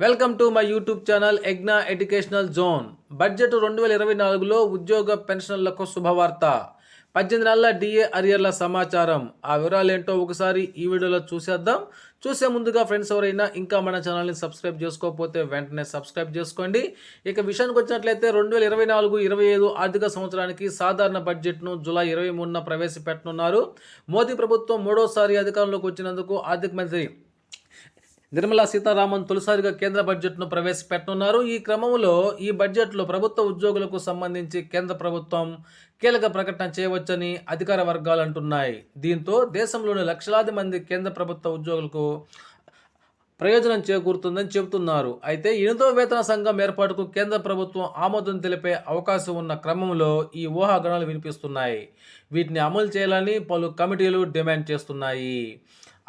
Welcome to my YouTube channel ఎగ్నా educational zone. Budget 2024లో ఉద్యోగ పెన్షన్లకు శుభవార్త. 18 నెలల డిఏ అరియర్ల సమాచారం. ఆ వివరాలు ఏంటో ఒకసారి ఈ వీడియోలో చూసేద్దాం. చూసే ముందుగా ఫ్రెండ్స్ ఎవరైనా ఇంకా మన ఛానల్ని సబ్స్క్రైబ్ చేసుకోకపోతే వెంటనే సబ్స్క్రైబ్ చేసుకోండి. ఇక విషయానికి వచ్చినట్లయితే 2024-25 ఆర్థిక సంవత్సరానికి సాధారణ బడ్జెట్ను జూలై 23న ప్రవేశపెట్టనున్నారు. మోదీ ప్రభుత్వం మూడోసారి అధికారంలోకి వచ్చినందుకు ఆర్థిక మంత్రి నిర్మలా సీతారామన్ తొలిసారిగా కేంద్ర బడ్జెట్ను ప్రవేశపెట్టనున్నారు. ఈ క్రమంలో ఈ బడ్జెట్లో ప్రభుత్వ ఉద్యోగులకు సంబంధించి కేంద్ర ప్రభుత్వం కీలక ప్రకటన చేయవచ్చని అధికార వర్గాలు అంటున్నాయి. దీంతో దేశంలోని లక్షలాది మంది కేంద్ర ప్రభుత్వ ఉద్యోగులకు ప్రయోజనం చేకూరుతుందని చెబుతున్నారు. అయితే 8వ వేతన సంఘం ఏర్పాటుకు కేంద్ర ప్రభుత్వం ఆమోదం తెలిపే అవకాశం ఉన్న క్రమంలో ఈ ఊహాగానాలు వినిపిస్తున్నాయి. వీటిని అమలు చేయాలని పలు కమిటీలు డిమాండ్ చేస్తున్నాయి.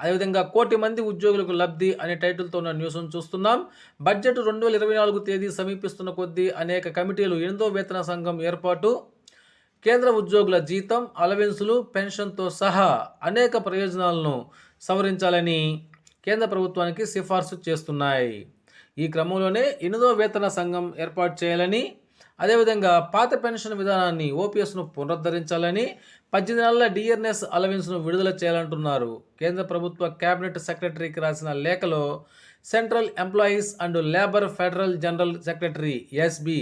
అదేవిధంగా 1 కోటి మంది ఉద్యోగులకు లబ్ధి అనే టైటిల్తో ఉన్న న్యూస్ను చూస్తున్నాం. బడ్జెట్ 2024 తేదీ సమీపిస్తున్న కొద్దీ అనేక కమిటీలు 8వ వేతన సంఘం ఏర్పాటు, కేంద్ర ఉద్యోగుల జీతం, అలవెన్సులు, పెన్షన్తో సహా అనేక ప్రయోజనాలను సవరించాలని కేంద్ర ప్రభుత్వానికి సిఫార్సు చేస్తున్నాయి. ఈ క్రమంలోనే 8వ వేతన సంఘం ఏర్పాటు చేయాలని, అదేవిధంగా పాత పెన్షన్ విధానాన్ని ఓపీఎస్ను పునరుద్ధరించాలని, 18 నెలల డిఆర్ఎస్ అలవెన్స్ను విడుదల చేయాలంటున్నారు. కేంద్ర ప్రభుత్వ కేబినెట్ సెక్రటరీకి రాసిన లేఖలో central employees and labour federal general secretary SB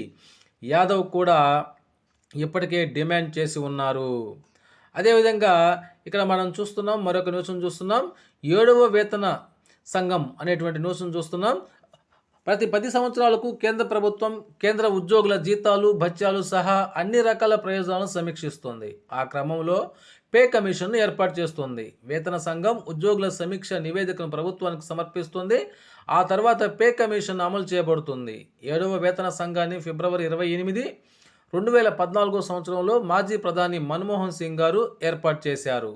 Yadav కూడా ఇప్పటికే డిమాండ్ చేసి ఉన్నారు. అదేవిధంగా ఇక్కడ మనం చూస్తున్నాం, మరొక న్యూస్ను చూస్తున్నాం. 7వ వేతన సంఘం అనేటువంటి న్యూస్ను చూస్తున్నాం. ప్రతి 10 సంవత్సరాలకు కేంద్ర ప్రభుత్వం కేంద్ర ఉద్యోగుల జీతాలు, భత్యాలు సహా అన్ని రకాల ప్రయోజనాలను సమీక్షిస్తుంది. ఆ క్రమంలో పే కమిషన్ను ఏర్పాటు చేస్తుంది. వేతన సంఘం ఉద్యోగుల సమీక్ష నివేదికను ప్రభుత్వానికి సమర్పిస్తుంది. ఆ తర్వాత పే కమిషన్ అమలు చేయబడుతుంది. 7వ వేతన సంఘాన్ని ఫిబ్రవరి 28, 2014 సంవత్సరంలో మాజీ ప్రధాని మన్మోహన్ సింగ్ గారు ఏర్పాటు చేశారు.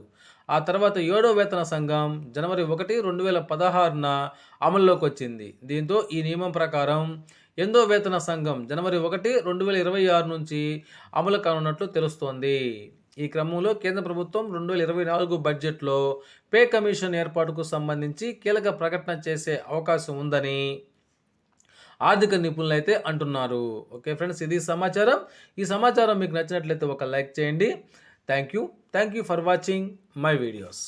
ఆ తర్వాత 7వ వేతన సంఘం జనవరి 1, 2016న అమల్లోకి వచ్చింది. దీంతో ఈ నియమం ప్రకారం 8వ వేతన సంఘం జనవరి 1, 2026 నుంచి అమలు కానున్నట్లు తెలుస్తోంది. ఈ క్రమంలో కేంద్ర ప్రభుత్వం 2024 బడ్జెట్లో పే కమిషన్ ఏర్పాటుకు సంబంధించి కీలక ప్రకటన చేసే అవకాశం ఉందని ఆర్థిక నిపుణులు అయితే అంటున్నారు. ఓకే ఫ్రెండ్స్, ఇది సమాచారం. ఈ సమాచారం మీకు నచ్చినట్లయితే ఒక లైక్ చేయండి. Thank you for watching my videos.